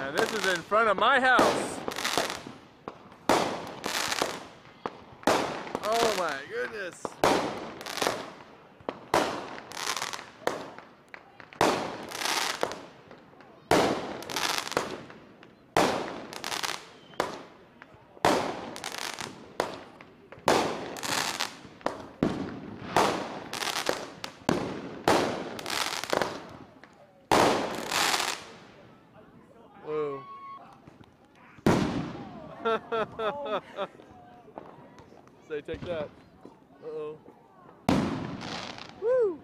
And this is in front of my house. Oh my goodness. Whoa. Say, take that. Uh-oh. Woo!